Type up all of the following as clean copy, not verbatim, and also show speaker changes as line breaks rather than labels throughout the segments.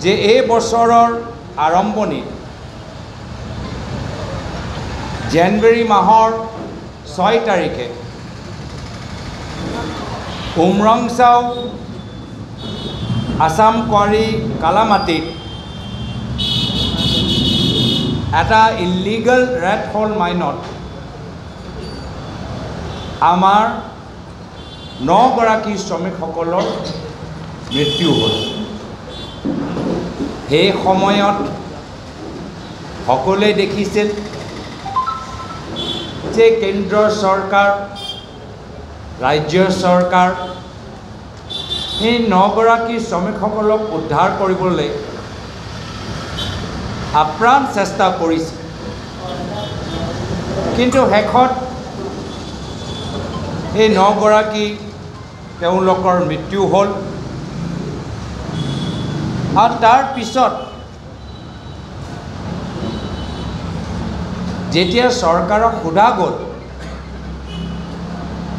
যে এই বছৰৰ আৰম্ভণিত জানুৱাৰী মাহৰ 6 তাৰিখে উমৰংচাও আসাম কোৱাৰী কালামাটিত এটা ইলিগেল ৰেড হোল মাইনত আমাৰ 9 গৰাকী শ্ৰমিকসকলৰ মৃত্যু হ'ল। সেই সময়ত সকলোৱে দেখিছিল যে কেন্দ্ৰৰ চৰকাৰ ৰাজ্য চৰকাৰ এই 9 গৰাকী শ্ৰমিকসকলক উদ্ধাৰ কৰিবলৈ আপ্ৰাণ চেষ্টা কৰিছে, কিন্তু শেষত এই 9 গৰাকী তেওঁলোকৰ মৃত্যু হ'ল। আৰু তাৰ পিছত যেতিয়া চৰকাৰক সোধা গ'ল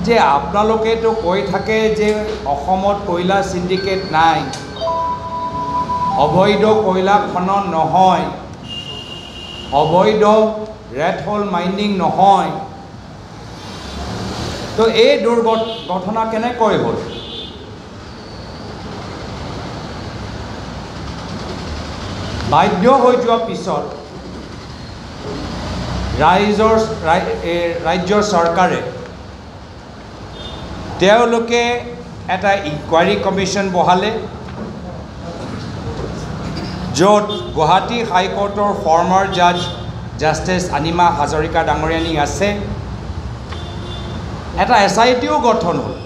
যে আপোনালোকেতো কৈ থাকে যে অসমত কয়লা সিন্ডিকেট নাই, অবৈধ কয়লা খনন নহয়, অবৈধ ৰেড হোল মাইনিং নহয়, তো এই দুৰ্ঘটনা কেনেকৈ হ'ল? বাধ্য হৈ যোৱাৰ পিছত ৰাজ্যৰ চৰকাৰে তেওঁলোকে এটা ইনকুৱাৰী কমিশ্যন বহালে, য'ত গুৱাহাটী হাইকোৰ্টৰ ফৰ্মাৰ জাজ জাষ্টিছ অনিমা হাজৰিকা ডাঙৰীয়ানী আছে। এটা SITও গঠন হ'ল,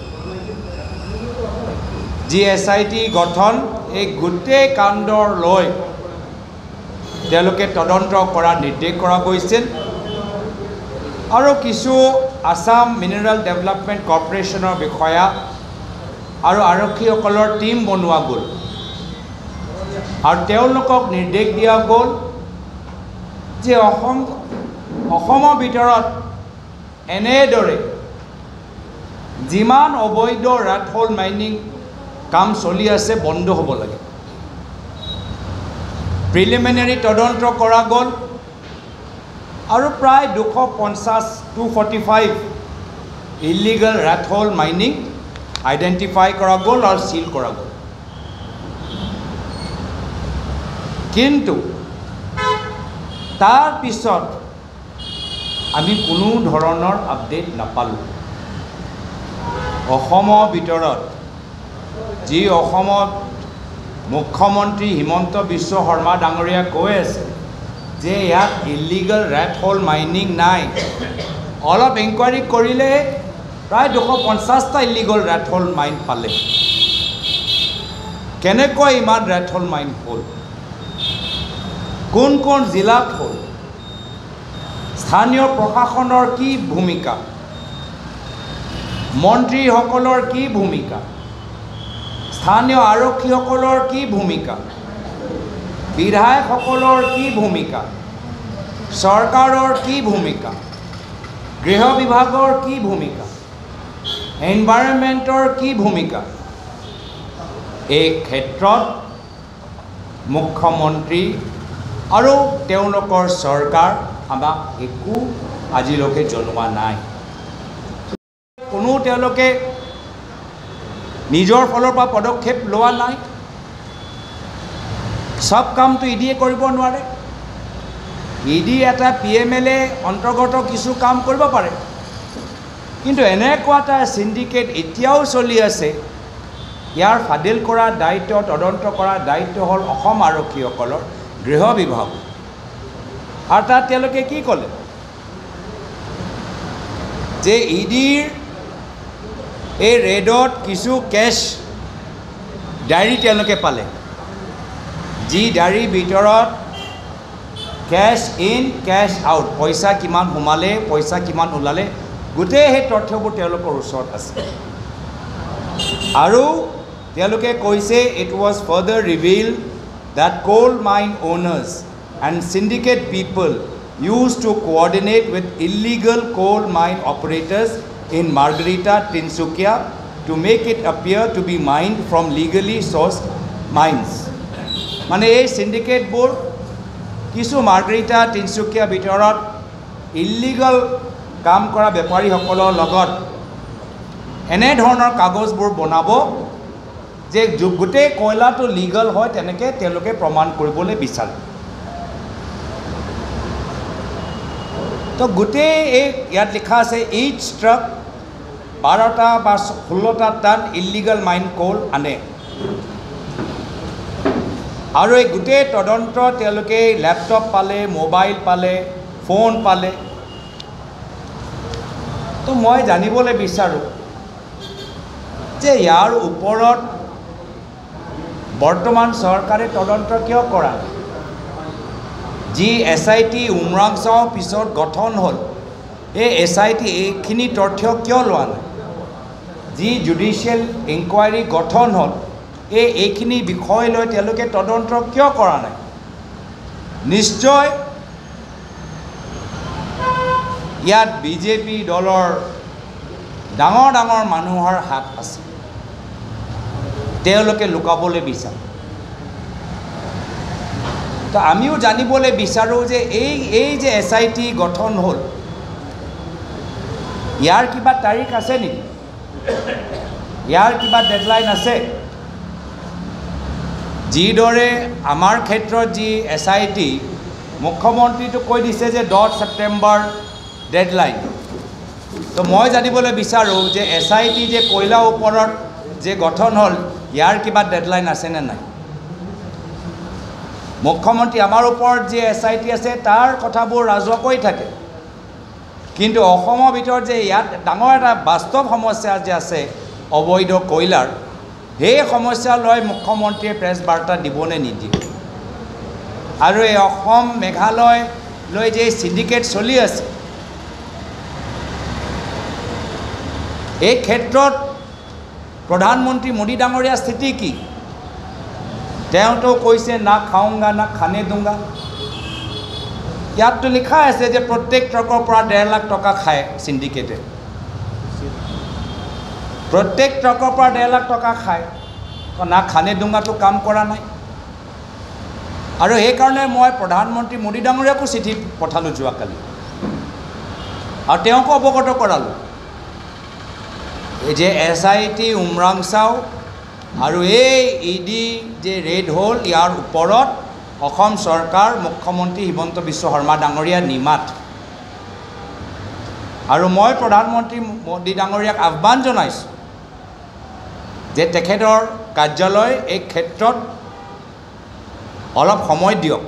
যি SIT গঠন এই গোটেই কাণ্ডৰ লৈ তেওঁলোকে তদন্ত কৰাৰ নিৰ্দেশ কৰা গৈছিল। আৰু কিছু আসাম মিনাৰেল ডেভেলপমেণ্ট কৰ্পৰেশ্যনৰ বিষয়া আৰু আৰক্ষীসকলৰ টীম বনোৱা গ'ল, আৰু তেওঁলোকক নিৰ্দেশ দিয়া গ'ল যে অসমৰ ভিতৰত এনেদৰে যিমান অবৈধ ৰেড হোল মাইনিং কাম চলি আছে বন্ধ হ'ব লাগে। প্ৰিলিমিনাৰী তদন্ত কৰা গ'ল আৰু প্ৰায় 245 illegal red hole mining identify কৰা গ'ল আৰু চিল কৰা গ'ল। কিন্তু তাৰ পিছত আমি কোনো ধৰণৰ আপডেট নাপালোঁ। অসমৰ ভিতৰত যি অসমত মুখ্যমন্ত্ৰী হিমন্ত বিশ্ব শৰ্মা ডাঙৰীয়া কৈ আছে যে ইয়াত ইলিগেল ৰেড হোল মাইনিং নাই, অলপ ইনকুৱাৰী কৰিলে প্ৰায় 250টা ইলিগেল ৰেড হোল মাইন পালে। কেনেকৈ ইমান ৰেড হোল মাইন হ'ল? কোন কোন জিলাত হ'ল? স্থানীয় প্ৰশাসনৰ কি ভূমিকা? মন্ত্ৰীসকলৰ কি ভূমিকা? স্থানীয় আৰক্ষীসকলৰ কি ভূমিকা? বিধায়কসকলৰ কি ভূমিকা? চৰকাৰৰ কি ভূমিকা? গৃহ বিভাগৰ কি ভূমিকা? এনভাইৰনমেণ্টৰ কি ভূমিকা? এই ক্ষেত্ৰত মুখ্যমন্ত্ৰী আৰু তেওঁলোকৰ চৰকাৰ আমাক একো আজিলৈকে জনোৱা নাই। কোনো তেওঁলোকে নিজৰ ফালৰ পৰা পদক্ষেপ লোৱা নাই। সব কামটো ইডিয়ে কৰিব নোৱাৰে। ইডি এটা PMLA অন্তৰ্গত কিছু কাম কৰিব পাৰে, কিন্তু এনেকুৱা এটা সিন্ডিকেট এতিয়াও চলি আছে। ইয়াৰ ফাদিল কৰা দায়িত্ব, তদন্ত কৰা দায়িত্ব হ'ল অসম আৰক্ষীসকলৰ, গৃহ বিভাগ। আৰু তাত তেওঁলোকে কি ক'লে যে ইডিৰ এই ৰেডত কিছু কেছ ডায়েৰী তেওঁলোকে পালে, যি ডায়েৰীৰ ভিতৰত কেছ ইন কেছ আউট, পইচা কিমান সোমালে, পইচা কিমান ওলালে, গোটেই সেই তথ্যবোৰ তেওঁলোকৰ ওচৰত আছে। আৰু তেওঁলোকে কৈছে it was further reveal that coal mine owners and syndicate people used to coordinate with illegal coal mine operators in Margarita, Tinsukia to make it appear to be mined from legally sourced mines. মানে এই সিন্ডিকেটবোৰ কিছু মাৰ্ঘেৰিটা তিনিচুকীয়া ভিতৰত illegal কাম কৰা বেপাৰীসকলৰ লগত এনেধৰণৰ কাগজবোৰ বনাব যে গোটেই কয়লাটো লিগেল হয় তেনেকৈ তেওঁলোকে প্ৰমাণ কৰিবলৈ বিচাৰে। তো গোটেই এই ইয়াত লিখা আছে ইচ ট্ৰাক 12টা বা 16টা টন ইলিগেল মাইন কোল আনে আৰু এই গোটেই তদন্ত তেওঁলোকে ল্যাপটপ পালে, মোবাইল পালে, ফোন পালে। তো মই জানিবলৈ বিচাৰোঁ যে ইয়াৰ ওপৰত বৰ্তমান চৰকাৰে তদন্ত কিয় কৰা? যি SIT উমৰাংচাও পিছত গঠন হ'ল, এই SIT এইখিনি তথ্য কিয় লোৱা নাই? যি জুডিচিয়েল ইনকুৱাৰী গঠন হ'ল, এইখিনি বিষয় লৈ তেওঁলোকে তদন্ত কিয় কৰা নাই? নিশ্চয় ইয়াত BJP দলৰ ডাঙৰ ডাঙৰ মানুহৰ হাত আছে, তেওঁলোকে লুকাবলৈ বিচাৰে। তো আমিও জানিবলৈ বিচাৰোঁ যে এই যে SIT গঠন হ'ল, ইয়াৰ কিবা তাৰিখ আছে নেকি? ইয়াৰ কিবা ডেডলাইন আছে? যিদৰে আমাৰ ক্ষেত্ৰত যি SIT মুখ্যমন্ত্ৰীটো কৈ দিছে যে 10 ছেপ্টেম্বৰ ডেডলাইন। তো মই জানিবলৈ বিচাৰোঁ যে SIT যে কয়লাৰ ওপৰত যে গঠন হ'ল, ইয়াৰ কিবা ডেডলাইন আছেনে নাই? মুখ্যমন্ত্ৰী আমাৰ ওপৰত যে SIT আছে তাৰ কথাবোৰ ৰাজহুৱা থাকে, কিন্তু অসমৰ ভিতৰত যে ইয়াত ডাঙৰ এটা বাস্তৱ সমস্যা যে আছে অবৈধ কয়লাৰ, সেই সমস্যা লৈ মুখ্যমন্ত্ৰীয়ে প্ৰেছ বাৰ্তা দিবনে নিদিয়ে? আৰু এই অসম মেঘালয় লৈ যে সিন্ডিকেট চলি আছে, এই ক্ষেত্ৰত প্ৰধানমন্ত্ৰী মোদী ডাঙৰীয়াৰ স্থিতি কি? তেওঁতো কৈছে না খাওঁগা না খানে দুংগা। ইয়াততো লিখা আছে যে প্ৰত্যেক ট্ৰাকৰ পৰা 1.5 লাখ টকা খায় সিন্ডিকেটে, প্ৰত্যেক ট্ৰাকৰ পৰা 1.5 লাখ টকা খায়। না খানে দুংগাটো কাম কৰা নাই। আৰু সেইকাৰণে মই প্ৰধানমন্ত্ৰী মোদী ডাঙৰীয়াকো চিঠি পঠালোঁ যোৱাকালি, আৰু তেওঁকো অৱগত কৰালোঁ যে SIT উমৰাংচাও আৰু এই ED যে ৰেড হ'ল, ইয়াৰ ওপৰত অসম চৰকাৰ মুখ্যমন্ত্ৰী হিমন্ত বিশ্ব শৰ্মা ডাঙৰীয়া নিমাত। আৰু মই প্ৰধানমন্ত্ৰী মোদী ডাঙৰীয়াক আহ্বান জনাইছোঁ যে তেখেতৰ কাৰ্যালয় এই ক্ষেত্ৰত অলপ সময় দিয়ক,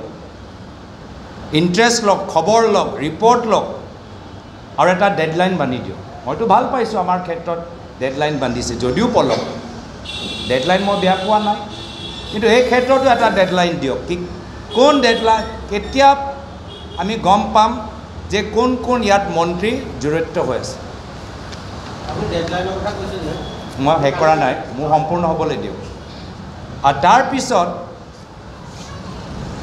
ইণ্টাৰেষ্ট লওক, খবৰ লওক, ৰিপৰ্ট লওক, আৰু এটা ডেডলাইন বান্ধি দিয়ক। মইতো ভাল পাইছোঁ আমাৰ ক্ষেত্ৰত ডেডলাইন বান্ধিছে, যদিও পলক ডেডলাইন মই বেয়া পোৱা নাই, কিন্তু এই ক্ষেত্ৰতো এটা ডেডলাইন দিয়ক। কি কোন ডেডলাইন, কেতিয়া আমি গম পাম যে কোন কোন ইয়াত মন্ত্ৰী জড়িত হৈ আছে? মই শেষ কৰা নাই, মোৰ সম্পূৰ্ণ হ'বলৈ দিয়ক। আৰু তাৰপিছত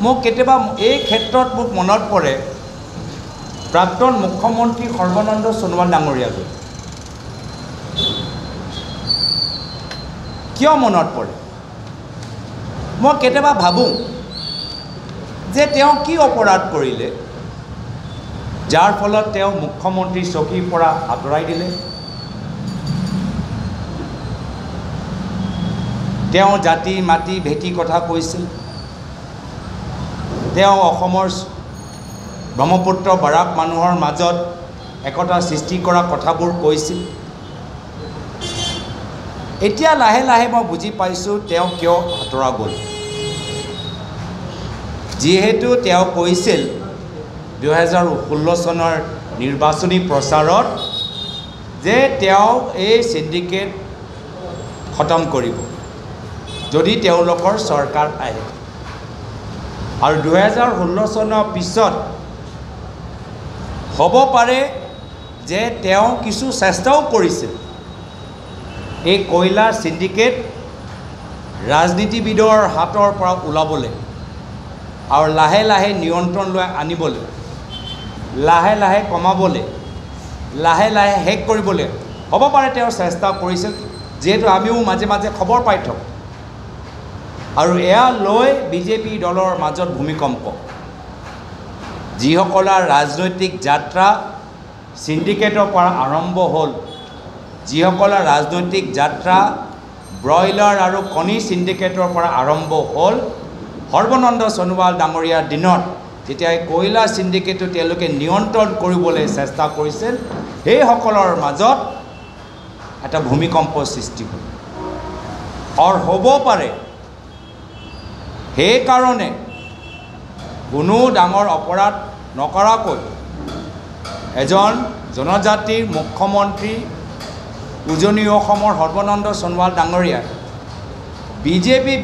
মোক কেতিয়াবা এই ক্ষেত্ৰত মোক মনত পৰে প্ৰাক্তন মুখ্যমন্ত্ৰী সৰ্বানন্দ সোণোৱাল ডাঙৰীয়ালৈ। কিয় মনত পৰে? মই কেতিয়াবা ভাবোঁ যে তেওঁ কি অপৰাধ কৰিলে যাৰ ফলত তেওঁ মুখ্যমন্ত্ৰী চকীৰ পৰা আঁতৰাই দিলে? তেওঁ জাতি মাটি ভেটি কথা কৈছিল, তেওঁ অসমৰ ব্ৰহ্মপুত্ৰ বৰাক মানুহৰ মাজত একতা সৃষ্টি কৰা কথাবোৰ কৈছিল। এতিয়া লাহে লাহে মই বুজি পাইছোঁ তেওঁ কিয় আঁতৰা গ'ল। যিহেতু তেওঁ কৈছিল 2016 চনৰ নিৰ্বাচনী প্ৰচাৰত যে তেওঁ এই সিন্ডিকেট খতম কৰিব যদি তেওঁলোকৰ চৰকাৰ আহে। আৰু 2016 চনৰ পিছত হ'ব পাৰে যে তেওঁ কিছু চেষ্টাও কৰিছিল এই কয়লা সিন্ডিকেট ৰাজনীতিবিদৰ হাতৰ পৰা ওলাবলৈ আৰু লাহে লাহে নিয়ন্ত্ৰণ লৈ আনিবলৈ, লাহে লাহে কমাবলৈ, লাহে লাহে শেষ কৰিবলৈ হ'ব পাৰে তেওঁ চেষ্টা কৰিছিল, যিহেতু আমিও মাজে মাজে খবৰ পাই থাকোঁ। আৰু এয়া লৈ বিজেপি দলৰ মাজত ভূমিকম্প যিসকলৰ ৰাজনৈতিক যাত্ৰা সিন্ডিকেটৰ পৰা আৰম্ভ হ'ল যিসকলৰ ৰাজনৈতিক যাত্ৰা ব্ৰইলাৰ আৰু কণী সিন্ডিকেটৰ পৰা আৰম্ভ হ'ল সৰ্বানন্দ সোণোৱাল ডাঙৰীয়াৰ দিনত যেতিয়া কয়লা সিন্ডিকেটটো তেওঁলোকে নিয়ন্ত্ৰণ কৰিবলৈ চেষ্টা কৰিছিল সেইসকলৰ মাজত এটা ভূমিকম্প সৃষ্টি হ'ল আৰু হ'ব পাৰে সেইকাৰণে কোনো ডাঙৰ অপৰাধ নকৰাকৈ এজন জনজাতিৰ মুখ্যমন্ত্ৰী উজনি অসমৰ সৰ্বানন্দ সোণোৱাল ডাঙৰীয়া বিজেপি